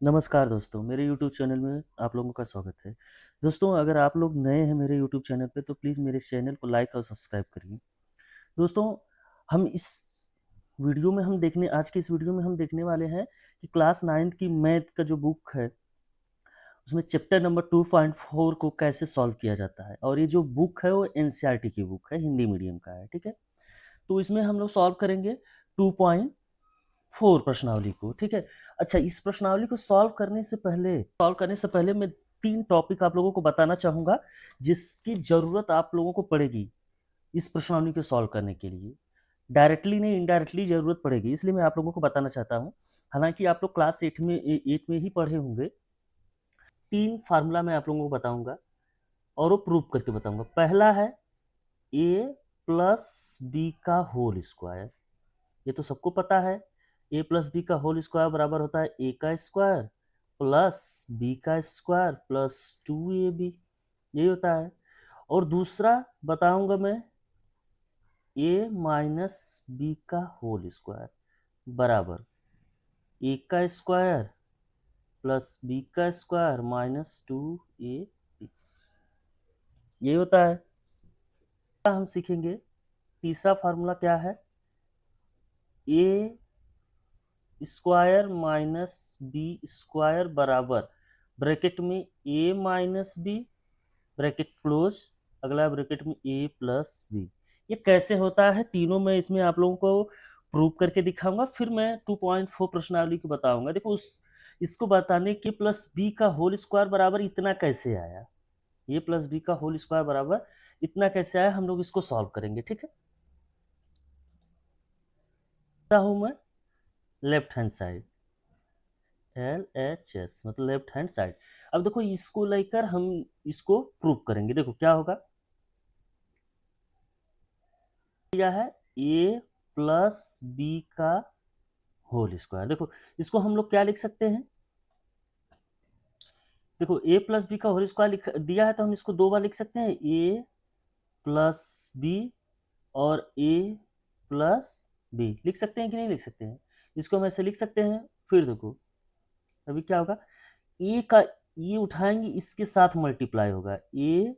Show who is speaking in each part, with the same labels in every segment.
Speaker 1: नमस्कार दोस्तों, मेरे यूट्यूब चैनल में आप लोगों का स्वागत है। दोस्तों, अगर आप लोग नए हैं मेरे यूट्यूब चैनल पे तो प्लीज़ मेरे चैनल को लाइक और सब्सक्राइब करिए। दोस्तों, हम इस वीडियो में हम देखने आज की इस वीडियो में हम देखने वाले हैं कि क्लास 9th की मैथ का जो बुक है, उसमें चैप्टर नंबर 2.4 को कैसे सॉल्व किया जाता है। और ये जो बुक है वो एनसीईआरटी की बुक है, हिंदी मीडियम का है, ठीक है? तो इसमें हम लोग सॉल्व करेंगे 2.4 प्रश्नावली को, ठीक है? अच्छा, इस प्रश्नावली को सॉल्व करने से पहले मैं 3 टॉपिक आप लोगों को बताना चाहूँगा, जिसकी ज़रूरत आप लोगों को पड़ेगी इस प्रश्नावली को सॉल्व करने के लिए। डायरेक्टली नहीं, इनडायरेक्टली ज़रूरत पड़ेगी, इसलिए मैं आप लोगों को बताना चाहता हूँ। हालाँकि आप लोग क्लास 8 में ही पढ़े होंगे। 3 फार्मूला मैं आप लोगों को बताऊँगा और वो प्रूव करके बताऊँगा। पहला है a प्लस बी का होल स्क्वायर। ये तो सबको पता है, ए प्लस बी का होल स्क्वायर बराबर होता है ए का स्क्वायर प्लस बी का स्क्वायर प्लस 2ab, यही होता है। और दूसरा बताऊंगा मैं ए माइनस बी का होल स्क्वायर बराबर ए का स्क्वायर प्लस बी का स्क्वायर माइनस 2ab, यही होता है। हम सीखेंगे तीसरा फार्मूला क्या है, a square minus b square बराबर ब्रैकेट में ए माइनस बी ब्रैकेट क्लोज, अगला ब्रैकेट में ए प्लस बी। ये कैसे होता है तीनों मैं इसमें आप लोगों को प्रूव करके दिखाऊंगा, फिर मैं 2.4 प्रश्नावली को बताऊंगा। देखो, उस इसको बताने के प्लस बी का होल स्क्वायर बराबर इतना कैसे आया, ये प्लस बी का होल स्क्वायर बराबर इतना कैसे आया, हम लोग इसको सॉल्व करेंगे, ठीक है? हूं मैं लेफ्ट हैंड साइड, LHS मतलब लेफ्ट हैंड साइड। अब देखो, इसको लेकर हम इसको प्रूव करेंगे। देखो क्या होगा, यह है a प्लस बी का होल स्क्वायर। देखो, इसको हम लोग क्या लिख सकते हैं, देखो a प्लस बी का होल स्क्वायर लिख दिया है तो हम इसको 2 बार लिख सकते हैं, a प्लस बी और a प्लस बी लिख सकते हैं कि नहीं लिख सकते हैं? इसको हम ऐसे लिख सकते हैं। फिर देखो अभी क्या होगा, ए का ये उठाएंगे, इसके साथ मल्टीप्लाई होगा ए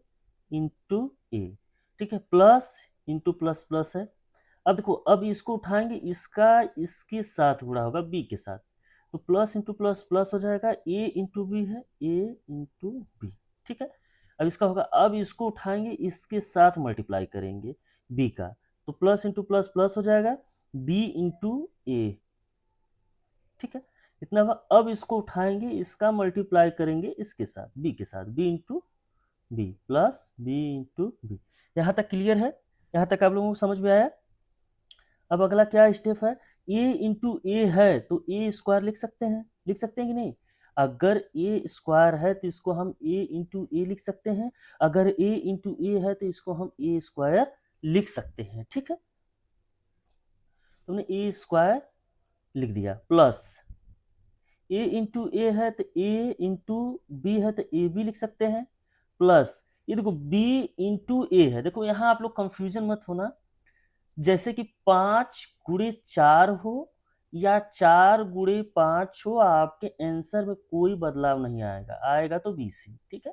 Speaker 1: इंटू ए, ठीक है? प्लस इंटू प्लस प्लस है। अब देखो, अब इसको उठाएंगे, इसका इसके साथ गुणा होगा बी के साथ, तो प्लस इंटू प्लस प्लस हो जाएगा, ए इंटू बी है, ए इंटू बी, ठीक है? अब इसका होगा, अब इसको उठाएंगे, इसके साथ मल्टीप्लाई करेंगे बी का, तो प्लस इंटू प्लस प्लस हो जाएगा बी इंटू ए, ठीक है? इतना हुआ। अब इसको उठाएंगे, इसका मल्टीप्लाई करेंगे इसके साथ बी के साथ, B into B plus B into B. यहाँ तक क्लियर है? यहाँ तक आप लोगों को समझ में आया? अब अगला क्या स्टेप है, ए इंटू ए है तो ए स्क्वायर लिख सकते हैं कि नहीं? अगर ए स्क्वायर है तो इसको हम ए इंटू ए लिख सकते हैं, अगर ए इंटू ए है तो इसको हम ए स्क्वायर लिख सकते हैं, ठीक है? तुमने ए स्क्वायर लिख दिया, प्लस ए इंटू ए है तो ए इंटू बी है तो ए बी लिख सकते हैं, प्लस ये देखो बी इंटू ए है। देखो यहाँ आप लोग कंफ्यूजन मत होना, जैसे कि 5 गुणे 4 हो या 4 गुणे 5 हो, आपके आंसर में कोई बदलाव नहीं आएगा, आएगा तो BC, ठीक है?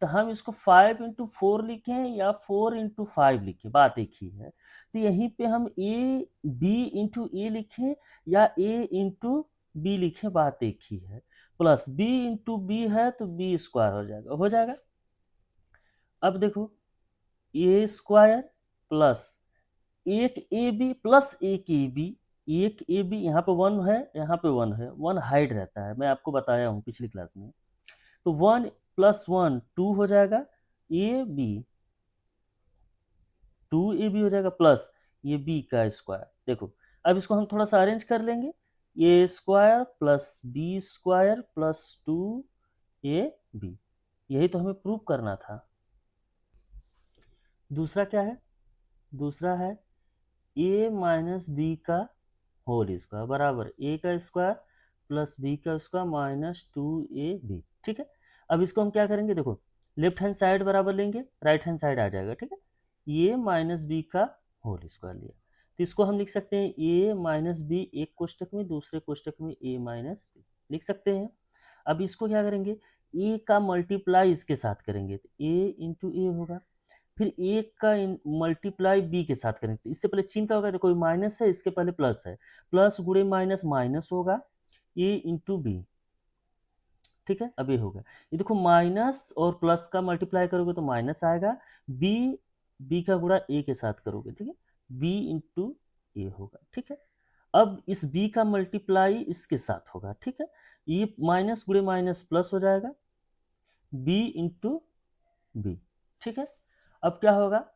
Speaker 1: तो हम इसको 5 इंटू 4 लिखें या 4 इंटू 5 लिखें, बात एक ही है। तो यहीं पे हम ए बी इंटू ए लिखें या ए इंटू बी लिखें, बात एक ही है। प्लस बी इंटू बी है तो बी स्क्वायर हो जाएगा। अब देखो, ए स्क्वायर प्लस एक ए बी प्लस एक ए बी, एक ए बी यहाँ पे 1 है, यहाँ पे 1 है, 1 हाइड रहता है, मैं आपको बताया हूँ पिछली क्लास में। तो 1 प्लस 1 2 हो जाएगा, ए बी 2ab हो जाएगा, प्लस ये b का स्क्वायर। देखो, अब इसको हम थोड़ा सा अरेंज कर लेंगे, a square plus b square plus 2ab, यही तो हमें प्रूव करना था। दूसरा क्या है, दूसरा है a माइनस बी का होल स्क्वायर बराबर ए का स्क्वायर प्लस बी का स्क्वायर माइनस 2ab, ठीक है? अब इसको हम क्या करेंगे, देखो लेफ्ट हैंड साइड बराबर लेंगे, राइट हैंड साइड आ जाएगा, ठीक है? ए माइनस बी का होल स्क्वायर लिया तो इसको हम लिख सकते हैं ए माइनस बी एक कोष्टक में, दूसरे कोष्टक में ए माइनस बी लिख सकते हैं। अब इसको क्या करेंगे, ए का मल्टीप्लाई इसके साथ करेंगे तो ए इंटू ए होगा, फिर ए का मल्टीप्लाई बी के साथ करेंगे तो इससे पहले चिन्ह का होगा, तो कोई माइनस है इसके पहले प्लस है, प्लस गुणे माइनस माइनस होगा, ए इंटू बी, ठीक है। अब ये होगा, ये देखो माइनस और प्लस का मल्टीप्लाई करोगे तो माइनस आएगा, बी बी का गुणा ए के साथ करोगे, ठीक है, बी इंटू ए होगा, ठीक है। अब इस b का मल्टीप्लाई इसके साथ होगा, ठीक है, ये माइनस गुणे माइनस प्लस हो जाएगा, b इंटू बी, ठीक है। अब क्या होगा,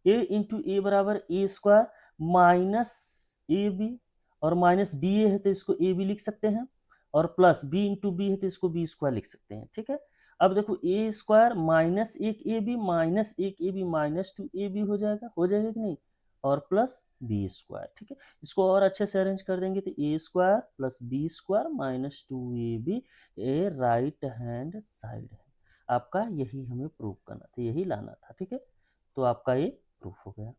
Speaker 1: a इंटू ए बराबर ए स्क्वायर माइनस ए बी, और माइनस बी ए है तो इसको ए बी लिख सकते हैं, और प्लस बी इंटू बी है तो इसको बी स्क्वायर लिख सकते हैं, ठीक है। अब देखो ए स्क्वायर माइनस एक ए बी माइनस एक A B minus two A B हो जाएगा कि नहीं, और प्लस बी स्क्वायर, ठीक है। इसको और अच्छे से अरेंज कर देंगे तो a square plus b square minus two A b, a right hand side है आपका, यही हमें प्रूव करना था, यही लाना था, ठीक है। तो आपका ये प्रूफ हो गया,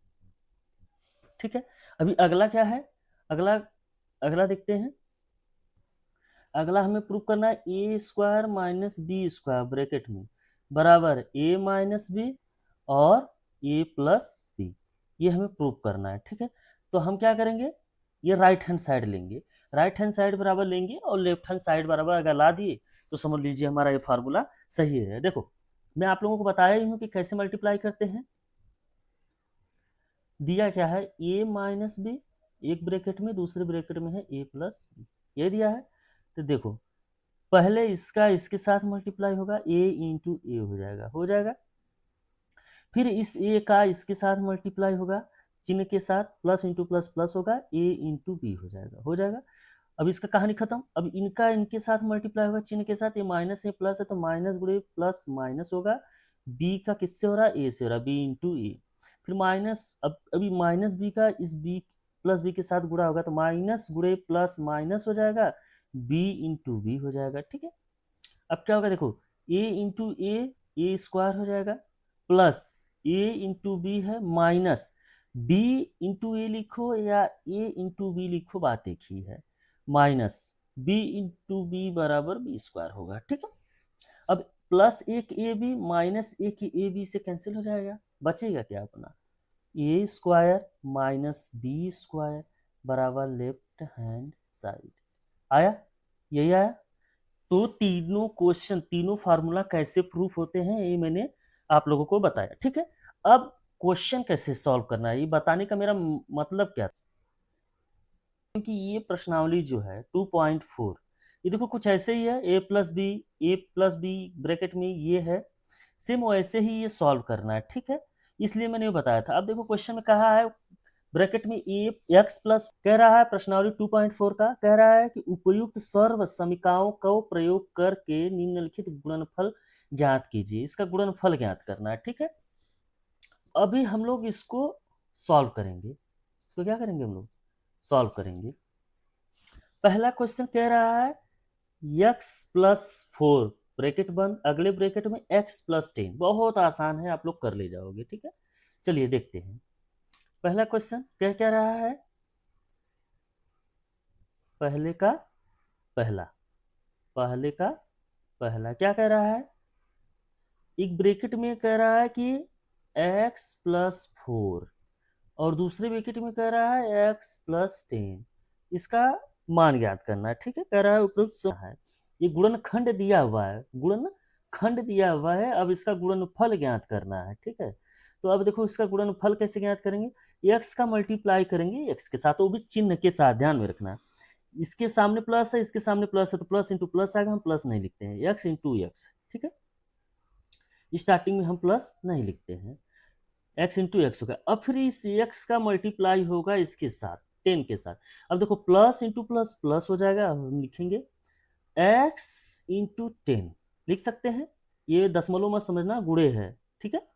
Speaker 1: ठीक है। अभी अगला क्या है, अगला अगला देखते हैं। अगला हमें प्रूफ करना है a square minus b square bracket में बराबर ए माइनस बी और ए प्लस बी, ये हमें प्रूफ करना है, ठीक है। तो हम क्या करेंगे, ये राइट हैंड साइड लेंगे, राइट हैंड साइड बराबर लेंगे और लेफ्ट हैंड साइड बराबर अगर ला दिए तो समझ लीजिए हमारा ये फार्मूला सही है। देखो मैं आप लोगों को बताया ही हूँ कि कैसे मल्टीप्लाई करते हैं। दिया क्या है, ए माइनस बी, एक ब्रैकेट में दूसरे ब्रैकेट में है ए प्लस बी, ये दिया है। तो देखो पहले इसका इसके साथ मल्टीप्लाई होगा, ए इंटू ए हो जाएगा, फिर इस ए का इसके साथ मल्टीप्लाई होगा चिन्ह के साथ, प्लस इंटू प्लस प्लस होगा, ए इंटू बी हो जाएगा। अब इसका कहानी खत्म। अब इनका इनके साथ मल्टीप्लाई होगा चिन्ह के साथ, ये माइनस है प्लस है तो माइनस गुणे प्लस माइनस होगा, बी का किससे हो रहा है, ए से हो रहा है, बी इंटू ए, फिर माइनस, अब अभी माइनस बी का इस बी प्लस बी के साथ गुणा होगा तो माइनस गुणे प्लस माइनस हो जाएगा, बी इंटू बी हो जाएगा, ठीक है। अब क्या होगा देखो, ए इंटू ए स्क्वायर हो जाएगा, प्लस ए इंटू बी है माइनस बी इंटू ए लिखो या ए इंटू बी लिखो, बात एक ही है, माइनस बी इंटू बी बराबर बी स्क्वायर होगा, ठीक है। अब प्लस एक ए बी माइनस एक ए बी से कैंसिल हो जाएगा, बचेगा क्या अपना, ए स्क्वायर माइनस बी स्क्वायर बराबर लेफ्ट हैंड साइड, आया, यही आया। तो तीनों क्वेश्चन, तीनों फार्मूला कैसे प्रूफ होते हैं ये मैंने आप लोगों को बताया, ठीक है। अब क्वेश्चन कैसे सॉल्व करना है ये बताने का मेरा मतलब क्या था, क्योंकि ये प्रश्नावली जो है 2.4 ये देखो कुछ ऐसे ही है, ए प्लस बी ब्रैकेट में ये है, सेम वैसे ही ये सॉल्व करना है, ठीक है, इसलिए मैंने ये बताया था। अब देखो क्वेश्चन में कहा है ब्रैकेट में ए एक्स प्लस, कह रहा है प्रश्नावली 2.4 का, कह रहा है कि उपयुक्त सर्व समीकरणों को प्रयोग करके निम्नलिखित गुणनफल ज्ञात कीजिए, इसका गुणनफल ज्ञात करना है, ठीक है। अभी हम लोग इसको सॉल्व करेंगे, इसको क्या करेंगे हम लोग सॉल्व करेंगे। पहला क्वेश्चन कह रहा है x प्लस 4 ब्रैकेट बंद, अगले ब्रैकेट में x प्लस 10, बहुत आसान है आप लोग कर ले जाओगे, ठीक है। चलिए देखते हैं पहला क्वेश्चन क्या रहा है, पहले का पहला क्या कह रहा है, एक ब्रैकेट में कह रहा है कि x प्लस 4 और दूसरे ब्रैकेट में कह रहा है x प्लस 10, इसका मान ज्ञात करना है, ठीक है। कह रहा है उपयुक्त है, ये गुणनखंड दिया हुआ है, गुणनखंड दिया हुआ है, अब इसका गुणनफल ज्ञात करना है, ठीक है। तो अब देखो इसका गुणनफल कैसे ज्ञात करेंगे, x का मल्टीप्लाई करेंगे x के साथ, वो भी चिन्ह के साथ, ध्यान में रखना, इसके सामने प्लस है इसके सामने प्लस है तो प्लस इंटू प्लस आएगा, हम प्लस नहीं लिखते हैं, x इंटू एक्स, ठीक है, स्टार्टिंग में हम प्लस नहीं लिखते हैं, x इंटू एक्स होगा। अब फिर इस x का मल्टीप्लाई होगा इसके साथ 10 के साथ, अब देखो प्लस इंटू प्लस प्लस हो जाएगा, हम लिखेंगे x इंटू 10 लिख सकते हैं, ये दशमलव मत समझना, गुणे है, ठीक है।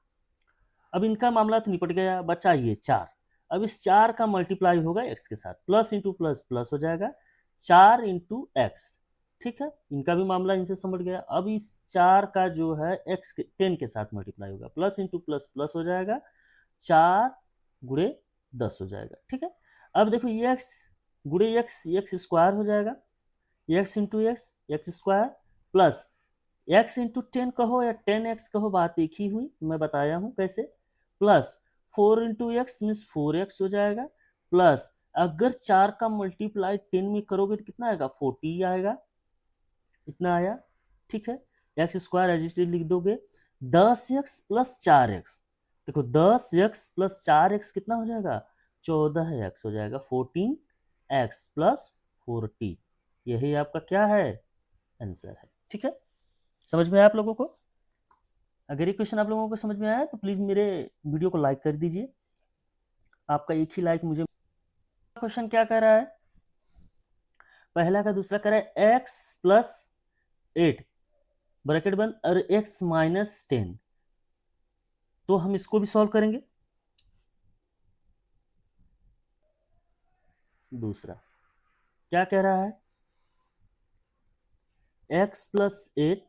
Speaker 1: अब इनका मामला तो निपट गया, बचा ये 4, अब इस 4 का मल्टीप्लाई होगा x के साथ, प्लस इंटू प्लस प्लस हो जाएगा 4 इंटू एक्स, ठीक है, इनका भी मामला इनसे समझ गया। अब इस 4 का जो है x के 10 के साथ मल्टीप्लाई होगा, प्लस इंटू प्लस प्लस हो जाएगा 4 गुणे 10 हो जाएगा, ठीक है। अब देखो ये x गुणे एक्स स्क्वायर हो जाएगा, x into x square plus x into 10 कहो या 10x कहो, बात एक ही हुई, मैं बताया हूँ कैसे। Plus 4 into x means 4x हो जाएगा, प्लस अगर 4 का मल्टीप्लाई 10 में करोगे तो कितना आएगा, 40 आएगा, इतना आया। ठीक है, एक्स स्क्वायर एजिटेड लिख दोगे, 10x प्लस 4x, देखो 10x प्लस 4x कितना हो जाएगा, 14x हो जाएगा, 14x प्लस 40, यही आपका क्या है, आंसर है। ठीक है, समझ में आया आप लोगों को? अगर ये क्वेश्चन आप लोगों को समझ में आया तो प्लीज मेरे वीडियो को लाइक कर दीजिए, आपका एक ही लाइक मुझे। क्वेश्चन क्या कह रहा है, पहला का दूसरा कह रहा है x प्लस 8 ब्रैकेट बंद और x माइनस 10, तो हम इसको भी सॉल्व करेंगे। दूसरा क्या कह रहा है, x plus 8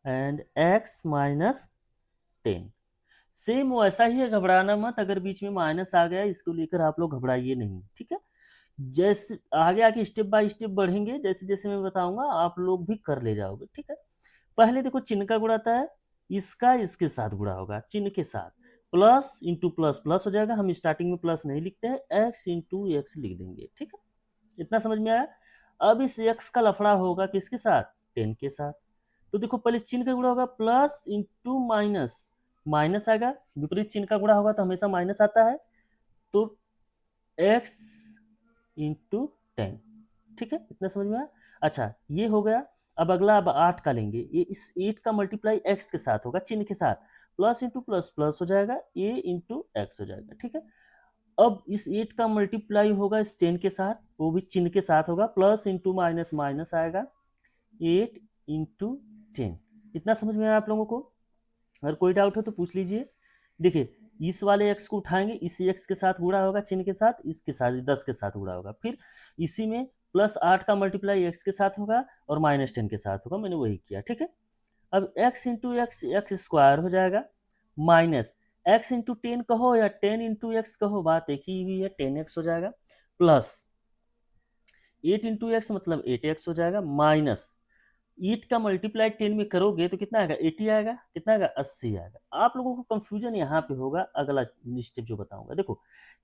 Speaker 1: and x minus 10, same वैसा ही है, घबराना मत, अगर बीच में माइनस आ गया इसको लेकर आप लोग घबराइए नहीं। ठीक है, जैसे आगे आगे स्टेप बाय स्टेप बढ़ेंगे, जैसे जैसे मैं बताऊंगा आप लोग भी कर ले जाओगे। ठीक है, पहले देखो चिन्ह का गुणा आता है, इसका इसके साथ गुणा होगा, चिन्ह के साथ, प्लस इंटू प्लस प्लस हो जाएगा, हम स्टार्टिंग में प्लस नहीं लिखते हैं, एक्स इंटू एक्स लिख देंगे। ठीक है, इतना समझ में आया। अब इस एक्स का लफड़ा होगा किसके साथ, 10 के साथ, तो देखो पहले चिन्ह का गुणा होगा, प्लस इंटू माइनस, माइनस आएगा, विपरीत चिन्ह का गुणा होगा तो हमेशा माइनस आता है, तो एक्स इंटू 10। ठीक है, इतना समझ में आया। अच्छा ये हो गया, अब अगला अब 8 का लेंगे, ये इस 8 का मल्टीप्लाई एक्स के साथ होगा, चिन्ह के साथ, प्लस इंटू प्लस प्लस हो जाएगा, ए इंटू एक्स हो जाएगा। ठीक है, अब इस 8 का मल्टीप्लाई होगा इस 10 के साथ, वो भी चिन्ह के साथ होगा, प्लस इंटू माइनस माइनस आएगा, 8 इंटू 10। इतना समझ में आया आप लोगों को? अगर कोई डाउट हो तो पूछ लीजिए। देखिए इस वाले x को उठाएंगे, इसी x के साथ गुणा होगा चिन्ह के साथ, इसके साथ 10 के साथ गुणा होगा, फिर इसी में प्लस 8 का मल्टीप्लाई x के साथ होगा और माइनस 10 के साथ होगा, मैंने वही किया। ठीक है, अब x into x x square हो जाएगा, माइनस x इंटू 10 कहो या 10 इंटू एक्स कहो, बात एक ही हुई है, 10x हो जाएगा, प्लस 8 इंटू एक्स मतलब 8x हो जाएगा, माइनस 8 का मल्टीप्लाई 10 में करोगे तो कितना आएगा, 80 आएगा, कितना आएगा, 80 आएगा। आप लोगों को कंफ्यूजन यहाँ पे होगा, अगला स्टेप जो बताऊंगा, देखो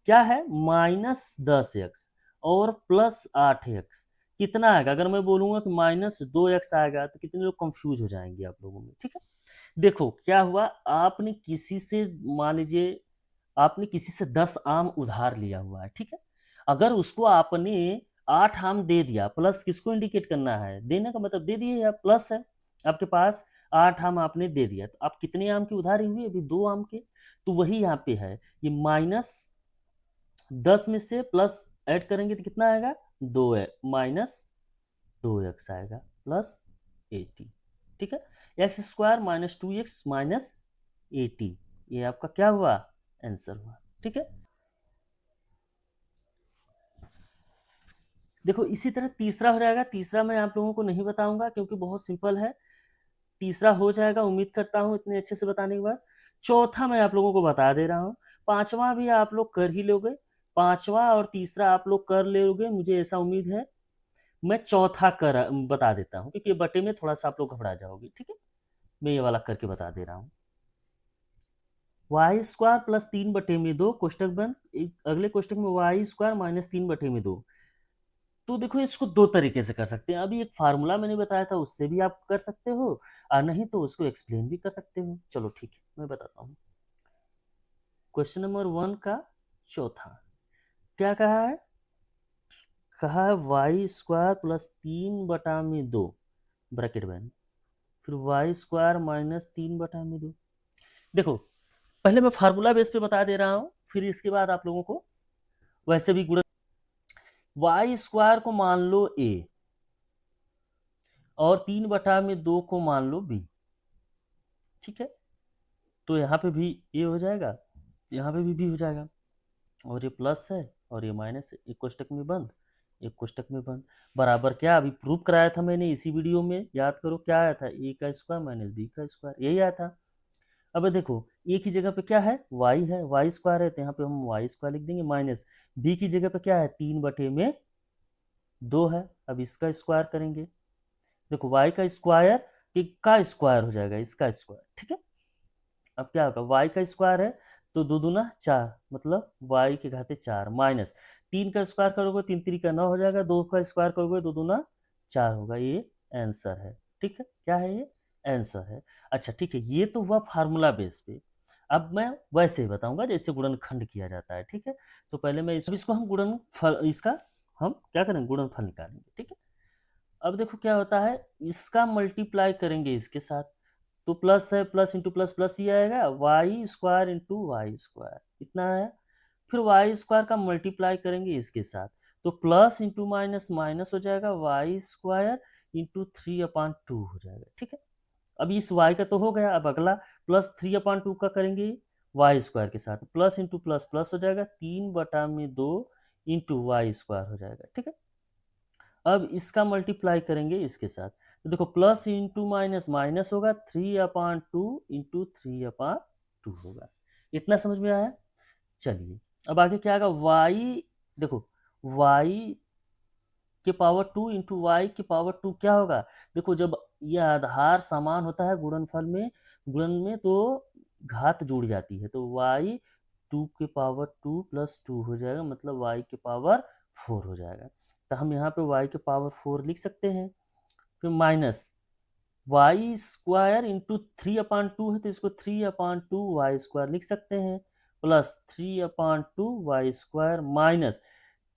Speaker 1: क्या है, -10x और +8x कितना आएगा, अगर मैं बोलूंगा कि -2x आएगा तो कितने लोग कंफ्यूज हो जाएंगे आप लोगों में। ठीक है, देखो क्या हुआ, आपने किसी से, मान लीजिए आपने किसी से 10 आम उधार लिया हुआ है। ठीक है, अगर उसको आपने 8 आम दे दिया, प्लस किसको इंडिकेट करना है, देने का मतलब दे दिए, या प्लस है आपके पास, 8 आम आपने दे दिया, तो आप कितने आम की उधारी हुई, अभी 2 आम के, तो वही यहाँ पे है, ये -10 में से प्लस ऐड करेंगे तो कितना आएगा, 2 है, -2x आएगा, +80। ठीक है, एक्स स्क्वायर -2x -80, ये आपका क्या हुआ, आंसर हुआ। ठीक है, देखो इसी तरह तीसरा हो जाएगा, तीसरा मैं आप लोगों को नहीं बताऊंगा क्योंकि बहुत सिंपल है, तीसरा हो जाएगा, उम्मीद करता हूँ इतने अच्छे से बताने के बाद। चौथा मैं आप लोगों को बता दे रहा हूँ, पांचवा भी आप लोग कर ही लोगे, पांचवा और तीसरा आप लोग कर लोगे, मुझे ऐसा उम्मीद है। मैं चौथा कर बता देता हूँ क्योंकि बटे में थोड़ा सा आप लोग घबरा जाओगे। ठीक है, मैं ये वाला करके बता दे रहा हूँ, वाई स्क्वायर प्लस 3/2 कोष्टक बंद, अगले कोष्टक में वाई स्क्वायर -3/2। तो देखो इसको दो तरीके से कर सकते हैं, अभी एक फार्मूला मैंने बताया था उससे भी आप कर सकते हो, और नहीं तो उसको एक्सप्लेन भी कर सकते हो। चलो ठीक है, मैं बताता हूँ। क्वेश्चन नंबर 1 का चौथा क्या कहा है, कहा है वाई स्क्वायर प्लस 3/2 ब्रैकेट बंद, फिर वाई स्क्वायर -3/2। देखो पहले मैं फार्मूला बेस पे बता दे रहा हूँ, फिर इसके बाद आप लोगों को वैसे भी गुणा, वाई स्क्वायर को मान लो a और 3/2 को मान लो b। ठीक है, तो यहाँ पे भी a हो जाएगा, यहाँ पे भी b हो जाएगा, और ये प्लस है और ये माइनस है, एक कोष्टक में बंद एक कोष्टक में बंद, बराबर क्या अभी प्रूव कराया था मैंने इसी वीडियो में, याद करो क्या आया था, a का स्क्वायर माइनस b का स्क्वायर, यही आया था। अब देखो a की जगह पे क्या है, y है, y स्क्वायर है तो यहाँ पे हम y स्क्वायर लिख देंगे, माइनस b की जगह पे क्या है, 3/2 2 है। अब इसका स्क्वायर करेंगे, देखो y का स्क्वायर का स्क्वायर हो जाएगा इसका स्क्वायर, ठीक है। अब क्या होगा, y का स्क्वायर है तो 2 दूना 4, मतलब y के घाते 4 माइनस 3 का स्क्वायर करोगे 3 3 का 9 हो जाएगा, 2 का स्क्वायर करोगे 2 दूना 4 होगा। ये आंसर है, ठीक है। क्या है ये, आंसर है। अच्छा ठीक है, ये तो हुआ फार्मूला बेस पे। अब मैं वैसे ही बताऊंगा जैसे गुणनखंड किया जाता है, ठीक है। तो पहले मैं इसको हम गुणनफल, इसका हम क्या करेंगे, गुणनफल निकालेंगे, ठीक है। अब देखो क्या होता है, इसका मल्टीप्लाई करेंगे इसके साथ, तो प्लस है, प्लस इंटू प्लस प्लस ही आएगा, Y square into Y square इतना है। फिर वाई स्क्वायर का मल्टीप्लाई करेंगे इसके साथ, तो प्लस इंटू माइनस माइनस हो जाएगा, वाई स्क्वायर इंटू 3/2 हो जाएगा, ठीक है। अब इस y का तो हो गया, अब अगला प्लस 3/2 का करेंगे वाई स्क्वायर के साथ, प्लस इंटू प्लस प्लस हो जाएगा, 3/2 इंटू वाई स्क्वायर हो जाएगा, ठीक है। अब इसका मल्टीप्लाई करेंगे इसके साथ, तो देखो प्लस इंटू माइनस माइनस होगा, 3/2 इंटू 3/2 होगा। इतना समझ में आया। चलिए अब आगे क्या आएगा, y, देखो y के पावर 2 इंटू वाई के पावर 2 क्या होगा, देखो जब ये आधार समान होता है गुणनफल में, गुणन में तो घात जुड़ जाती है, तो y 2 के पावर 2 प्लस 2 हो जाएगा, मतलब y के पावर 4 हो जाएगा। तो हम यहाँ पे y के पावर 4 लिख सकते हैं। फिर माइनस वाई स्क्वायर इंटू 3/2 है तो इसको 3/2 वाई स्क्वायर लिख सकते हैं, प्लस 3/2 वाई स्क्वायर माइनस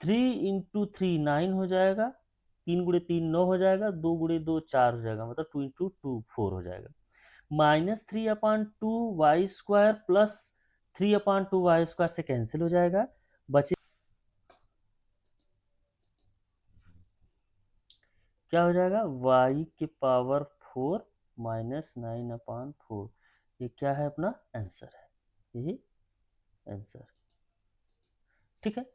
Speaker 1: 3 × 3 9 हो जाएगा, 3 × 3 9 हो जाएगा, 2 × 2 4 हो जाएगा, मतलब 2 × 2 4 हो जाएगा, minus 3/2 Y square plus 3/2 Y square से कैंसिल हो जाएगा, बचे क्या हो जाएगा, y के पावर 4 माइनस 9/4। ये क्या है, अपना आंसर है, यही आंसर, ठीक है।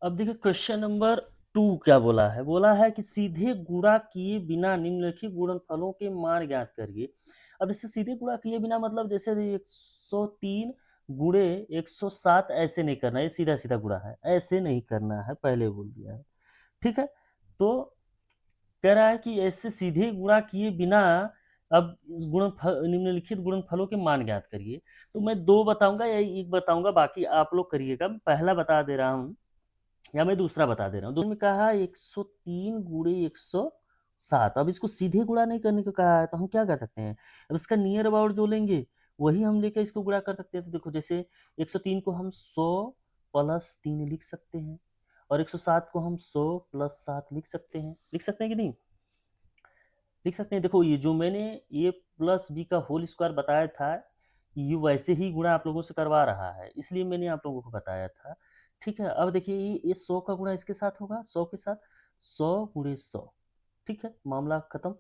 Speaker 1: अब देखिए क्वेश्चन नंबर 2 क्या बोला है, बोला है कि सीधे गुणा किए बिना निम्नलिखित गुणनफलों के मान ज्ञात करिए। अब इससे सीधे गुणा किए बिना मतलब जैसे 103 गुणे 107 ऐसे नहीं करना, ये सीधा सीधा गुणा है, ऐसे नहीं करना है, पहले बोल दिया है, ठीक है। तो कह रहा है कि ऐसे सीधे गुणा किए बिना अब इस गुणनफल, निम्नलिखित गुणनफलों के मान ज्ञात करिए। तो मैं 2 बताऊंगा या एक बताऊंगा, बाकी आप लोग करिएगा। मैं पहला बता दे रहा हूँ या मैं दूसरा बता दे रहा हूँ। दोनों में कहा 103 गुणे 107, अब इसको सीधे गुणा नहीं करने को कहा है, तो हम क्या कर सकते हैं, अब इसका नियर अबाउट जो लेंगे वही हम लेकर इसको गुणा कर सकते हैं। तो देखो जैसे 103 को हम 100 प्लस 3 लिख सकते हैं, और 107 को हम 100 प्लस 7 लिख सकते हैं, लिख सकते हैं कि नहीं, लिख सकते हैं। देखो ये जो मैंने ए प्लस बी का होल स्क्वायर बताया था, ये वैसे ही गुणा आप लोगों से करवा रहा है, इसलिए मैंने आप लोगों को बताया था, ठीक है। अब देखिए ये 100 का गुणा इसके साथ होगा, 100 के साथ 100 × 100, ठीक है, मामला खत्म।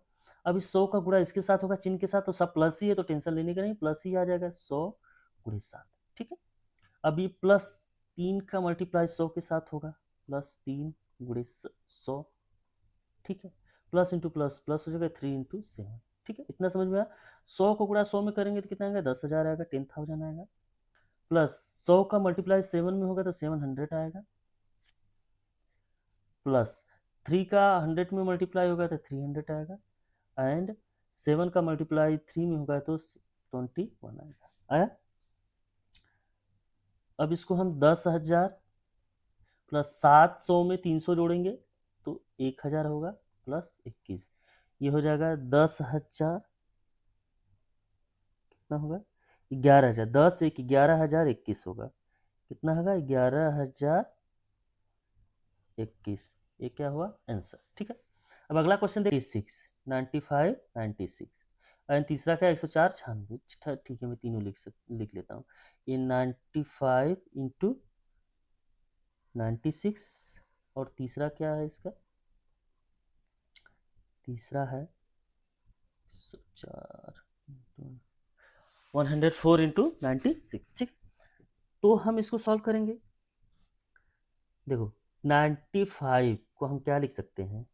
Speaker 1: अब इस 100 का गुणा इसके साथ होगा, चिन्ह के साथ, तो सब प्लस ही है, तो टेंशन लेने का नहीं, प्लस ही आ जाएगा, 100 × 7, ठीक है। अब ये प्लस 3 का मल्टीप्लाई 100 के साथ होगा, प्लस 3 × 100, ठीक है, प्लस इंटू प्लस प्लस हो जाएगा, 3 × 7, ठीक है। इतना समझ में आया। 100 को गुणा 100 में करेंगे तो कितना आएगा, 10,000 आएगा, 10,000 आएगा, प्लस 100 का मल्टीप्लाई 7 में होगा तो 700 आएगा, प्लस 3 का 100 में मल्टीप्लाई होगा तो 300 आएगा, एंड 7 का मल्टीप्लाई 3 में होगा तो 21 आएगा, आया। अब इसको हम 10,000 प्लस 700 में 300 जोड़ेंगे तो 1,000 होगा, प्लस 21, ये हो जाएगा 10,000, कितना होगा, 11,000, 10 1 11,021 होगा, कितना होगा, 11,021, ये क्या हुआ, आंसर, ठीक है। अब अगला क्वेश्चन देखिए 95 96, एंड तीसरा क्या 104 96, ठीक है, मैं तीनों लिख लेता हूँ। ये 95 इंटू 96, और तीसरा क्या है इसका, तीसरा है 104 104 इंटू 96, ठीक। तो हम इसको सॉल्व करेंगे। देखो 95 को हम क्या लिख सकते हैं,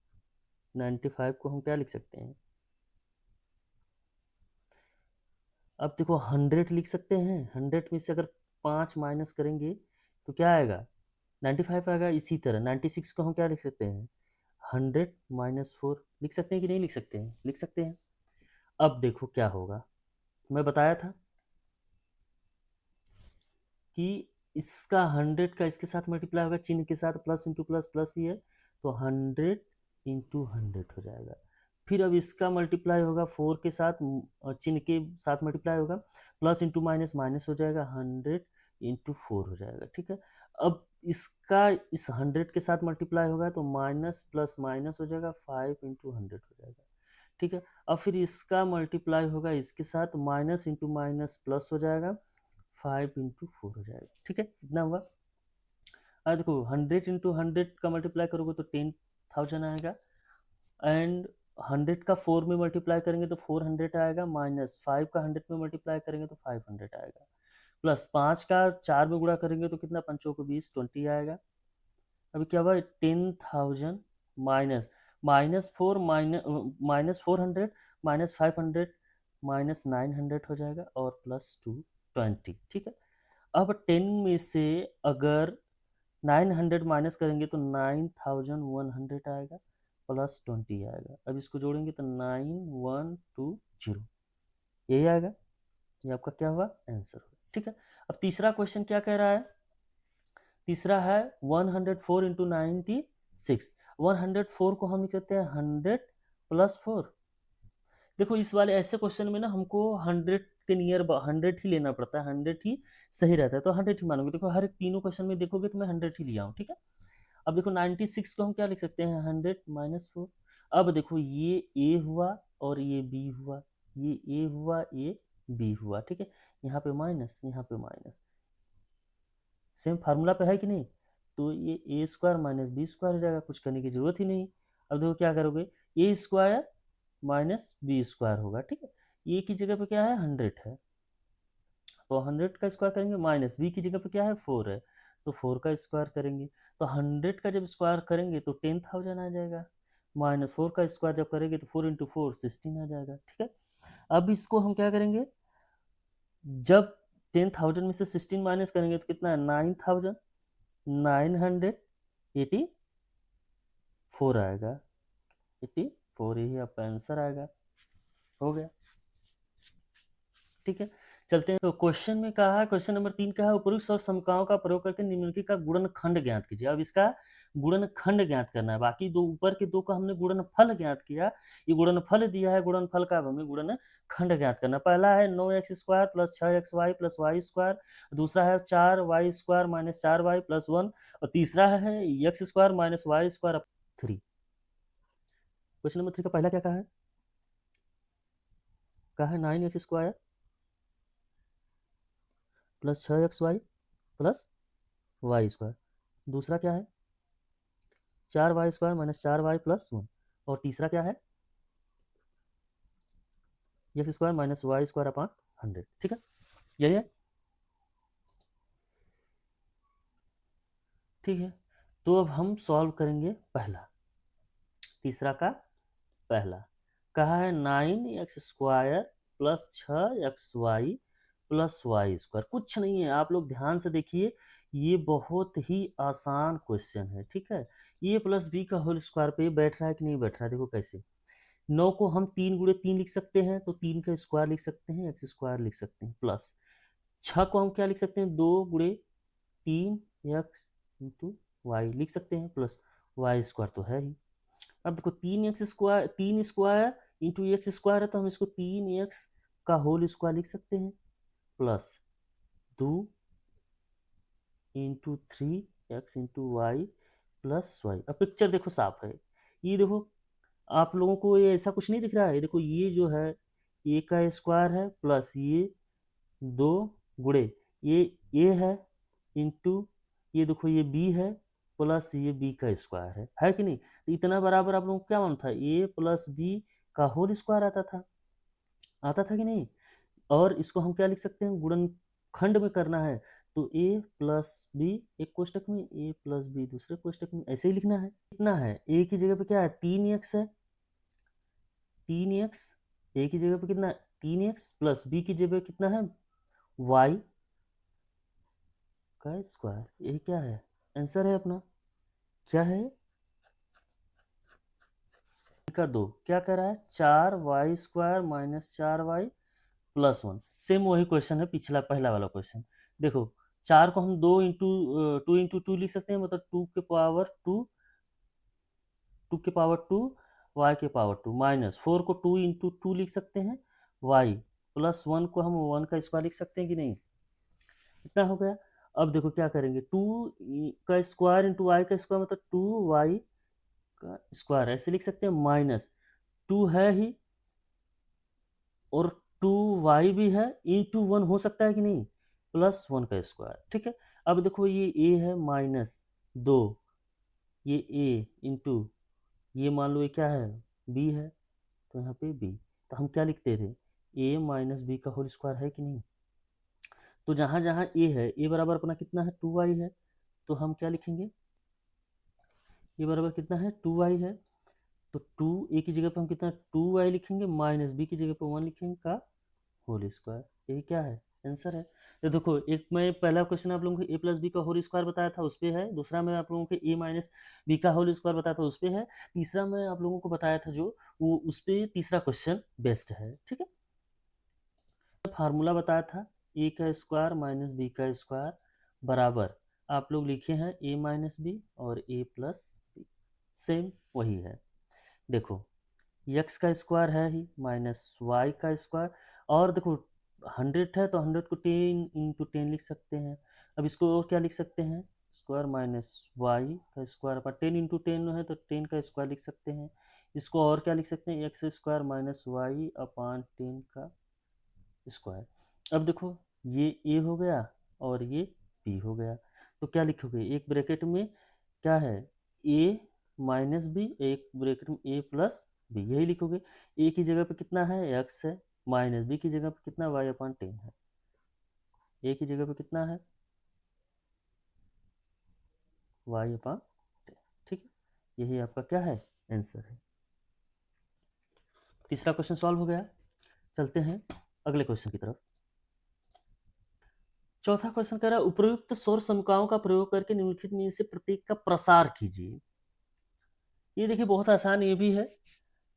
Speaker 1: 95 को हम क्या लिख सकते हैं, अब देखो 100 लिख सकते हैं, 100 में से अगर 5 माइनस करेंगे तो क्या आएगा, 95 आएगा। इसी तरह 96 को हम क्या लिख सकते हैं, 100 माइनस 4 लिख सकते हैं कि नहीं लिख सकते हैं? लिख सकते हैं। अब देखो क्या होगा, मैं बताया था कि इसका 100 का इसके साथ मल्टीप्लाई होगा चिन्ह के साथ, प्लस इंटू प्लस प्लस ही है, तो 100 इंटू 100 हो जाएगा। फिर अब इसका मल्टीप्लाई होगा 4 के साथ, चिन्ह के साथ मल्टीप्लाई होगा, प्लस इंटू माइनस माइनस हो जाएगा, 100 इंटू 4 हो जाएगा। ठीक है, अब इसका इस 100 के साथ मल्टीप्लाई होगा तो माइनस प्लस माइनस हो जाएगा, 5 इंटू 100 हो जाएगा। ठीक है, अब फिर इसका मल्टीप्लाई होगा इसके साथ, माइनस इंटू माइनस प्लस हो जाएगा, 5 इंटू 4 हो जाएगा। ठीक है, इतना हुआ। अब देखो 100 इंटू 100 का मल्टीप्लाई करोगे तो 10,000 आएगा, एंड 100 का 4 में मल्टीप्लाई करेंगे तो 400 आएगा, माइनस 5 का 100 में मल्टीप्लाई करेंगे तो 500 आएगा, प्लस 5 का 4 में गुणा करेंगे तो कितना, 5 को 20, 20 आएगा। अभी क्या हुआ, 10,000 minus minus 4 minus 400 minus 500 minus 900 हो जाएगा, और प्लस 220। ठीक है, अब 10 में से अगर 900 माइनस करेंगे तो 9100 आएगा, प्लस 20 आएगा। अब इसको जोड़ेंगे तो 9120, यही आएगा। ये आपका क्या हुआ, आंसर हुआ। ठीक है, अब तीसरा क्वेश्चन क्या कह रहा है, तीसरा है 104 इंटू 96। 104 को हम कहते हैं 100 प्लस 4। देखो इस वाले ऐसे क्वेश्चन में ना हमको 100 के नियर 100 ही लेना पड़ता है, 100 ही सही रहता है, तो 100 ही मानोगे। देखो हर एक तीनों क्वेश्चन में देखोगे तो मैं 100 ही लिया हूँ। ठीक है, अब देखो 96 को हम क्या लिख सकते हैं, 100 माइनस 4। अब देखो ये ए हुआ और ये बी हुआ, ये ए हुआ ये बी हुआ। ठीक है, यहाँ पे माइनस यहाँ पे माइनस, सेम फार्मूला पे है कि नहीं, तो ये ए स्क्वायर माइनस बी स्क्वायर हो जाएगा, कुछ करने की जरूरत ही नहीं। अब देखो क्या करोगे, ए स्क्वायर माइनस बी स्क्वायर होगा। ठीक है, ए की जगह पे क्या है, 100 है, तो 100 का स्क्वायर करेंगे, माइनस बी की जगह पे क्या है, 4 है, तो 4 का स्क्वायर करेंगे, तो 100 का जब स्क्वायर करेंगे तो 10,000 आ जाएगा, माइनस 4 का स्क्वायर जब करेंगे तो 4 इंटू 4 16 आ जाएगा। ठीक है, अब इसको हम क्या करेंगे, जब 10,000 में से 16 माइनस करेंगे तो कितना है, 9,984 आएगा, 84, यही आपका आंसर आएगा। हो गया। ठीक है, चलते हैं। तो क्वेश्चन में कहा है, क्वेश्चन नंबर 3 का है, उपरोक्त और समीकरणों का प्रयोग करके निम्नलिखित का गुणनखंड ज्ञात कीजिए। अब इसका गुणनखंड ज्ञात करना है, बाकी दो ऊपर के दो का हमने गुणनफल ज्ञात किया, ये गुणनफल दिया है, गुणनफल का अब हमें गुणनखंड ज्ञात करना। पहला है 9x² plus 6xy plus Y square, दूसरा है 4y² माइनस 4y प्लस 1, और तीसरा है x² minus Y square 3। Question number 3 का पहला क्या कहा है 9x² plus 6xy plus Y square, दूसरा क्या है 4y² माइनस 4y प्लस 1, और तीसरा क्या है x² minus Y square upon 100। ठीक है, यही है। ठीक है, तो अब हम सॉल्व करेंगे पहला, तीसरा का पहला कहा है 9x² plus 6xy plus Y square. कुछ नहीं है, आप लोग ध्यान से देखिए, ये बहुत ही आसान क्वेश्चन है। ठीक है, ए प्लस बी का होल स्क्वायर पे बैठ रहा है कि नहीं बैठ रहा है, देखो कैसे। 9 को हम 3 × 3 लिख सकते हैं, तो 3 का स्क्वायर लिख सकते हैं, x² लिख सकते हैं, प्लस 6 को हम क्या लिख सकते हैं, 2 × 3 x इंटू वाई लिख सकते हैं, प्लस वाई स्क्वायर तो है ही। अब देखो 3x² 3 स्क्वायर इंटू x² है, तो हम इसको 3x का होल स्क्वायर लिख सकते हैं, plus 2 × 3x into Y plus Y. अब पिक्चर देखो साफ है, ये देखो आप लोगों को ये ऐसा कुछ नहीं दिख रहा है, देखो ये जो है ए का स्क्वायर है, प्लस ये 2 ये ए है इंटू ये देखो ये बी है, प्लस ये बी का स्क्वायर है कि नहीं। तो इतना बराबर आप लोगों को क्या मालूम था, ए प्लस बी का होल स्क्वायर आता था कि नहीं। और इसको हम क्या लिख सकते हैं, गुणनखंड में करना है, तो ए प्लस बी एक कोष्टक में, ए प्लस बी दूसरे कोष्टक में, ऐसे ही लिखना है। कितना है, ए की जगह पे क्या है 3x है, 3x, ए की जगह पे कितना है 3x, प्लस बी की जगह पे कितना है y का स्क्वायर, यही क्या है आंसर है अपना, क्या है का 2 क्या कह रहा है 4y² minus 4y plus 1। Same वही क्वेश्चन है पिछला पहला वाला क्वेश्चन। देखो 4 को हम 2 इंटू 2 लिख सकते हैं, मतलब 2 y के पावर 2 माइनस 4 को 2 इंटू 2 लिख सकते हैं y प्लस 1 को हम 1 का स्क्वायर लिख सकते हैं कि नहीं। कितना हो गया। अब देखो क्या करेंगे 2 का स्क्वायर इंटू वाई का स्क्वायर मतलब 2y का स्क्वायर ऐसे लिख सकते हैं, माइनस 2 है ही और 2y भी है, इंटू 1 हो सकता है कि नहीं, प्लस 1 का स्क्वायर। ठीक है। अब देखो ये a है माइनस 2, ये a इंटू ये मान लो ये क्या है b है, तो यहाँ पे b, तो हम क्या लिखते थे a माइनस बी का होल स्क्वायर है कि नहीं। तो जहाँ जहाँ a है, a बराबर अपना कितना है 2y है, तो हम क्या लिखेंगे a बराबर कितना है 2y है, तो 2 a की जगह पे हम कितना 2y लिखेंगे माइनस b की जगह पे 1 लिखेंगे का होल स्क्वायर। यही क्या है आंसर है। तो देखो एक मैं पहला क्वेश्चन आप लोगों को a प्लस बी का होल स्क्वायर बताया था उस पे है, दूसरा मैं आप लोगों को a माइनस बी का होल स्क्वायर बताया था उस पे है, तीसरा मैं आप लोगों को बताया था जो वो उस पे तीसरा क्वेश्चन बेस्ट है। ठीक है। फार्मूला बताया था a का स्क्वायर माइनस बी का स्क्वायर बराबर आप लोग लिखे हैं a माइनस बी और a प्लस बी, सेम वही है। देखो x का स्क्वायर है ही माइनस वाई का स्क्वायर, और देखो 100 है तो 100 को 10 इंटू 10 लिख सकते हैं। अब इसको और क्या लिख सकते हैं स्क्वायर माइनस वाई का स्क्वायर पर 10 इंटू 10 है तो 10 का स्क्वायर लिख सकते हैं। इसको और क्या लिख सकते हैं एक्स स्क्वायर माइनस वाई अपान 10 का स्क्वायर। अब देखो ये a हो गया और ये b हो गया, तो क्या लिखोगे एक ब्रैकेट में क्या है a माइनस बी, एक ब्रैकेट में a प्लस बी, यही लिखोगे। a की जगह पे कितना है x है, माइनस b की जगह पे कितना y अपान 10 है, a की जगह पे कितना है y अपान 10। ठीक है, यही आपका क्या है आंसर है। तीसरा क्वेश्चन सॉल्व हो गया। चलते हैं अगले क्वेश्चन की तरफ। चौथा क्वेश्चन कह रहा है उपयुक्त सौर समीकरणों का प्रयोग करके निम्नलिखित में से प्रत्येक का प्रसार कीजिए। ये देखिए बहुत आसान ये भी है,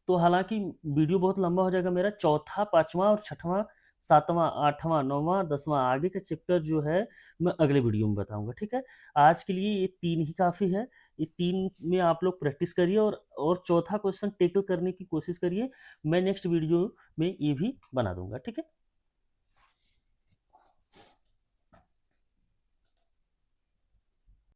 Speaker 1: तो हालांकि वीडियो बहुत लंबा हो जाएगा मेरा। चौथा पांचवा और छठवां सातवां आठवां नौवां 10वां आगे का चैप्टर जो है मैं अगले वीडियो में बताऊंगा। ठीक है, आज के लिए ये 3 ही काफ़ी है। ये 3 में आप लोग प्रैक्टिस करिए और चौथा क्वेश्चन टेकल करने की कोशिश करिए। मैं नेक्स्ट वीडियो में ये भी बना दूंगा। ठीक है।